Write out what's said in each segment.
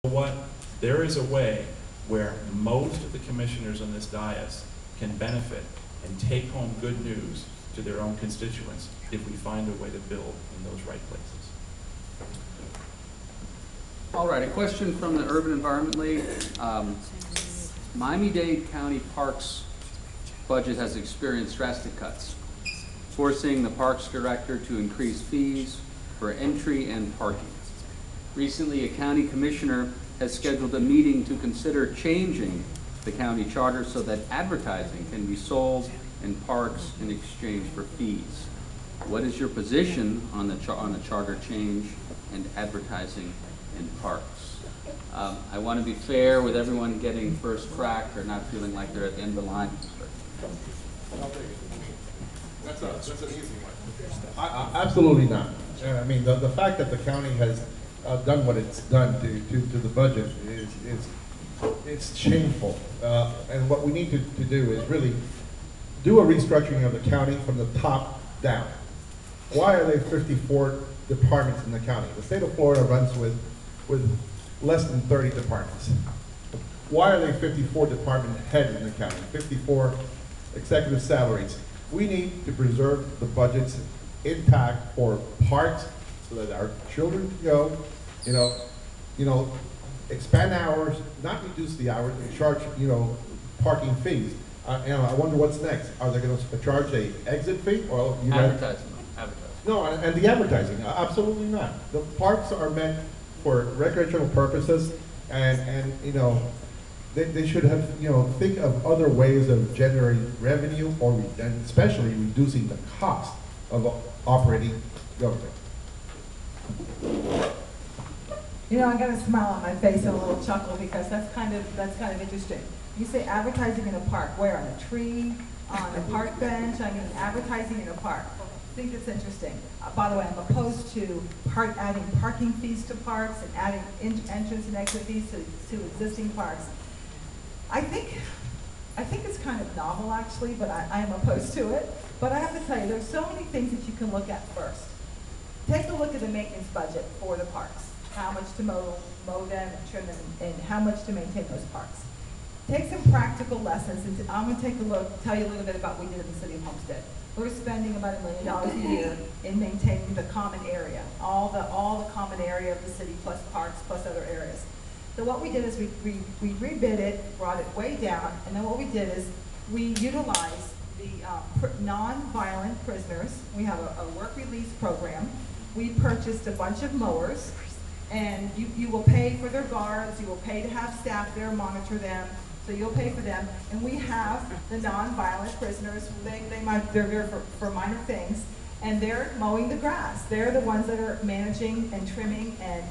what? There is a way where most of the commissioners on this dais can benefit and take home good news to their own constituents if we find a way to build in those right places. All right, a question from the Urban Environment League. Miami-Dade County Parks budget has experienced drastic cuts, forcing the Parks Director to increase fees for entry and parking. Recently, a county commissioner has scheduled a meeting to consider changing the county charter so that advertising can be sold in parks in exchange for fees. What is your position on the charter change and advertising in parks? I want to be fair with everyone getting first crack or not feeling like they're at the end of the line. That's an easy one. Absolutely not. I mean, the fact that the county has done what it's done to the budget it's shameful. And what we need to do is really do a restructuring of the county from the top down. Why are there 54 departments in the county? The state of Florida runs with less than 30 departments. Why are there 54 department heads in the county, 54 executive salaries? We need to preserve the budgets intact for parks so that our children can go, expand hours, not reduce the hours, and charge, parking fees. And I wonder what's next. Are they going to charge a exit fee? Or Advertising. No, and the advertising, absolutely not. The parks are meant for recreational purposes, and they should have, think of other ways of generating revenue, and especially reducing the cost of operating government. I got a smile on my face and a little chuckle because that's kind of interesting. You say advertising in a park, where? On a tree, on a park bench? I mean, advertising in a park. I think that's interesting. By the way, I'm opposed to adding parking fees to parks and adding entrance and exit fees to existing parks. I think it's kind of novel actually, but I am opposed to it. But I have to tell you, there's so many things that you can look at first. Take a look at the maintenance budget for the parks. How much to mow them and trim them, and how much to maintain those parks. Take some practical lessons, and I'm going to tell you a little bit about what we did in the city of Homestead. We're spending about $1 million a year in maintaining the common area, all the common area of the city, plus parks, plus other areas. So what we did is we rebid it, brought it way down, and then what we did is we utilized the non-violent prisoners. We have a work release program. We purchased a bunch of mowers, and you will pay for their guards, you will pay to have staff there monitor them, so you'll pay for them. And we have the non-violent prisoners. They're there for minor things, and they're mowing the grass. They're the ones that are managing and trimming and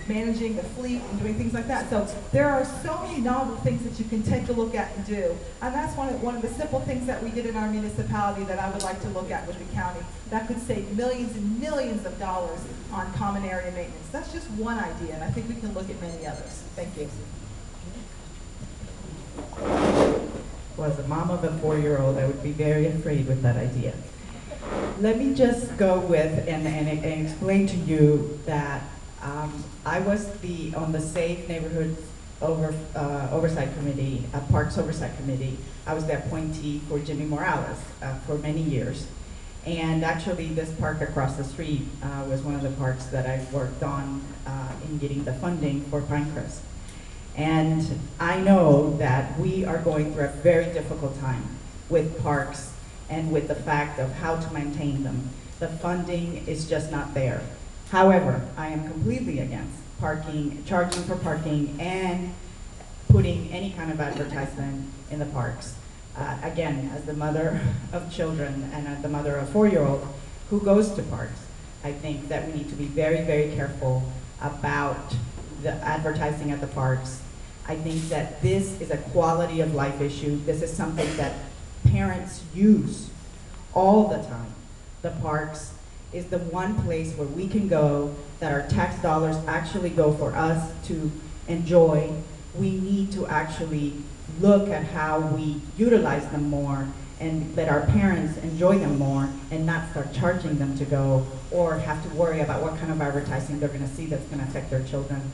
managing the fleet and doing things like that. So there are so many novel things that you can take a look at and do. And that's one of the simple things that we did in our municipality that I would like to look at with the county. That could save millions and millions of dollars on common area maintenance. That's just one idea, and I think we can look at many others. Thank you. Was a mom of a 4-year-old, I would be very afraid with that idea. Let me just go with and explain to you that I was on the Safe Neighborhoods Oversight Committee, Parks Oversight Committee. I was the appointee for Jimmy Morales for many years. And actually this park across the street was one of the parks that I worked on in getting the funding for Pinecrest. And I know that we are going through a very difficult time with parks and with the fact of how to maintain them. The funding is just not there. However, I am completely against charging for parking and putting any kind of advertisement in the parks. Again, as the mother of children and as the mother of a 4-year-old who goes to parks, I think that we need to be very, very careful about the advertising at the parks. I think that this is a quality of life issue. This is something that parents use all the time. The parks is the one place where we can go, that our tax dollars actually go for us to enjoy. We need to actually look at how we utilize them more and let our parents enjoy them more and not start charging them to go or have to worry about what kind of advertising they're gonna see that's gonna affect their children.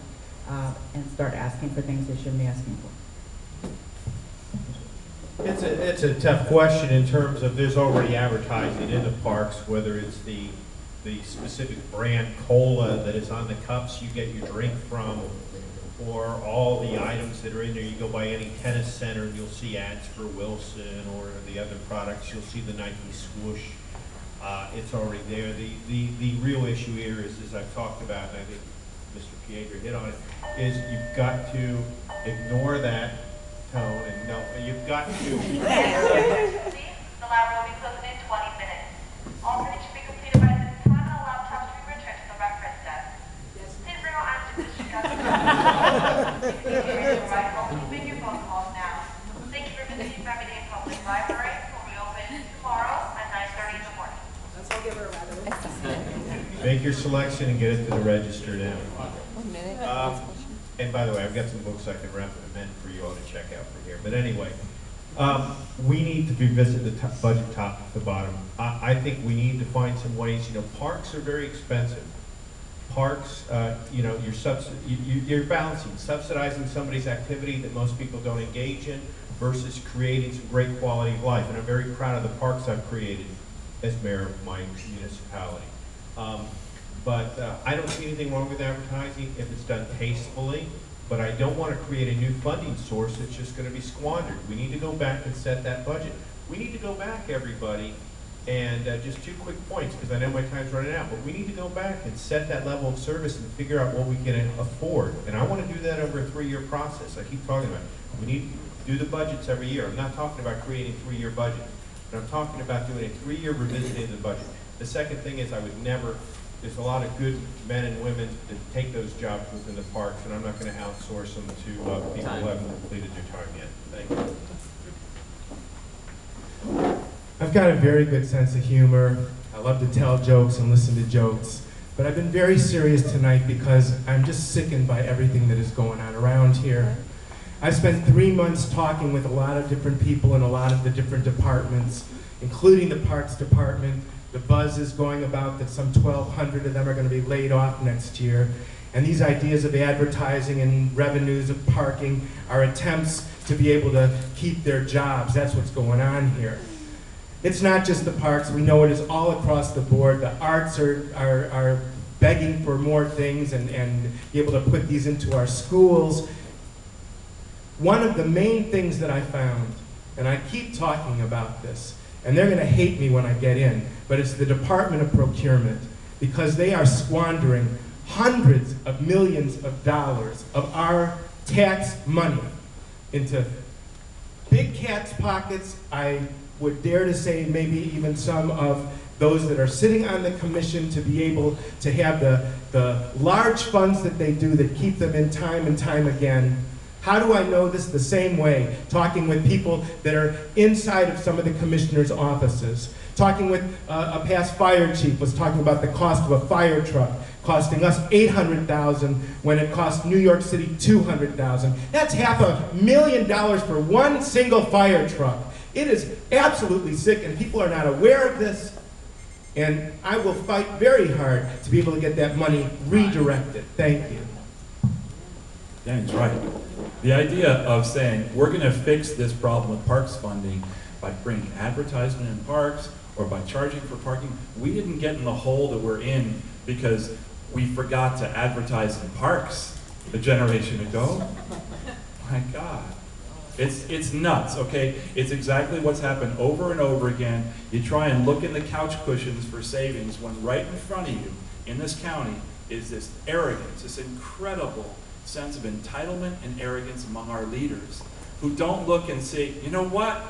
and start asking for things they shouldn't be asking for? It's a tough question in terms of there's already advertising in the parks, whether it's the specific brand cola that is on the cups you get your drink from, or all the items that are in there. You go by any tennis center and you'll see ads for Wilson or the other products. You'll see the Nike swoosh. It's already there. The real issue here is, as I've talked about, and I think Mr. Piedra hit on it, is you've got to ignore that tone and no, you've got to. The library will be closing in 20 minutes. All minutes should be completed by this time and all laptops will be returned to the reference desk. Please bring all answers to Please make your phone calls now. Thank you for visiting Miami-Dade Public Library. We'll reopen tomorrow at 9:30 in the morning. Make your selection and get it to the register now. And by the way, I've got some books I can recommend for you all to check out from here. But anyway, we need to revisit the budget top to bottom. I think we need to find some ways. You know, parks are very expensive. Parks, you know, you're balancing, subsidizing somebody's activity that most people don't engage in versus creating some great quality of life. And I'm very proud of the parks I've created as mayor of my municipality. But I don't see anything wrong with advertising if it's done tastefully, but I don't want to create a new funding source that's just going to be squandered. We need to go back and set that budget. We need to go back, everybody, and just 2 quick points, because I know my time's running out, but we need to go back and set that level of service and figure out what we can afford. And I want to do that over a 3-year process. I keep talking about it. We need to do the budgets every year. I'm not talking about creating 3-year budgets, but I'm talking about doing a 3-year revisiting of the budget. The second thing is I would never, there's a lot of good men and women that take those jobs within the parks, and I'm not going to outsource them to people who haven't completed their time yet. Thank you. I've got a very good sense of humor. I love to tell jokes and listen to jokes, but I've been very serious tonight because I'm just sickened by everything that is going on around here. I spent 3 months talking with a lot of different people in a lot of the different departments, including the Parks Department. The buzz is going about that some 1,200 of them are going to be laid off next year. And these ideas of advertising and revenues of parking are attempts to be able to keep their jobs. That's what's going on here. It's not just the parks. We know it is all across the board. The arts are begging for more things and be able to put these into our schools. One of the main things that I found, and I keep talking about this, and they're going to hate me when I get in, but it's the Department of Procurement, because they are squandering hundreds of millions of dollars of our tax money into big cat's pockets. I would dare to say maybe even some of those that are sitting on the commission to be able to have the large funds that they do that keep them in time and time again. How do I know this? The same way, talking with people that are inside of some of the commissioners' offices. Talking with a past fire chief was talking about the cost of a fire truck costing us $800,000 when it cost New York City $200,000. That's $500,000 for one single fire truck. It is absolutely sick, and people are not aware of this. And I will fight very hard to be able to get that money redirected. Thank you. Dan's right. The idea of saying we're going to fix this problem with parks funding by bringing advertisement in parks or by charging for parking, we didn't get in the hole that we're in because we forgot to advertise in parks a generation ago. My God. It's nuts, okay? It's exactly what's happened over and over again. You try and look in the couch cushions for savings when right in front of you in this county is this arrogance, this incredible sense of entitlement and arrogance among our leaders who don't look and say, you know what?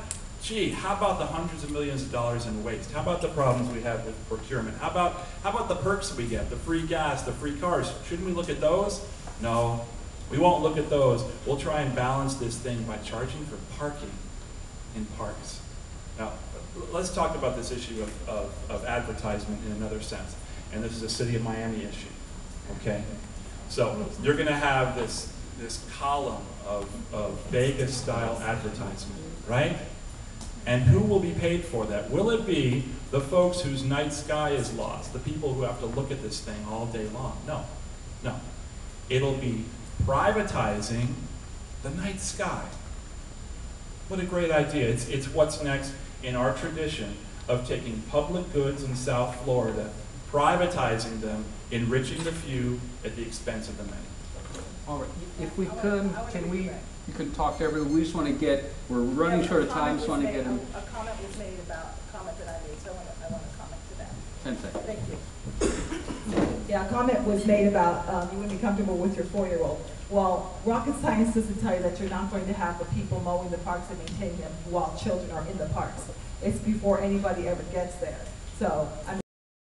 Gee, how about the hundreds of millions of dollars in waste? How about the problems we have with procurement? How about the perks we get, the free gas, the free cars? Shouldn't we look at those? No, we won't look at those. We'll try and balance this thing by charging for parking in parks. Now, let's talk about this issue of advertisement in another sense. And this is a City of Miami issue, okay? So you're going to have this column of Vegas-style advertisement, right? And who will be paid for that? Will it be the folks whose night sky is lost, the people who have to look at this thing all day long? No, no. It'll be privatizing the night sky. What a great idea. It's what's next in our tradition of taking public goods in South Florida, privatizing them, enriching the few at the expense of the many. All right, if we could, you could talk to everyone, we just want to get, we're running short of time, just want to get them. A comment was made about a comment that I made, so I want to comment to that. 10 seconds. Thank you. Yeah, a comment was made about you wouldn't be comfortable with your 4-year-old. Well, rocket science doesn't tell you that you're not going to have the people mowing the parks and maintaining them while children are in the parks. It's before anybody ever gets there. So, I mean,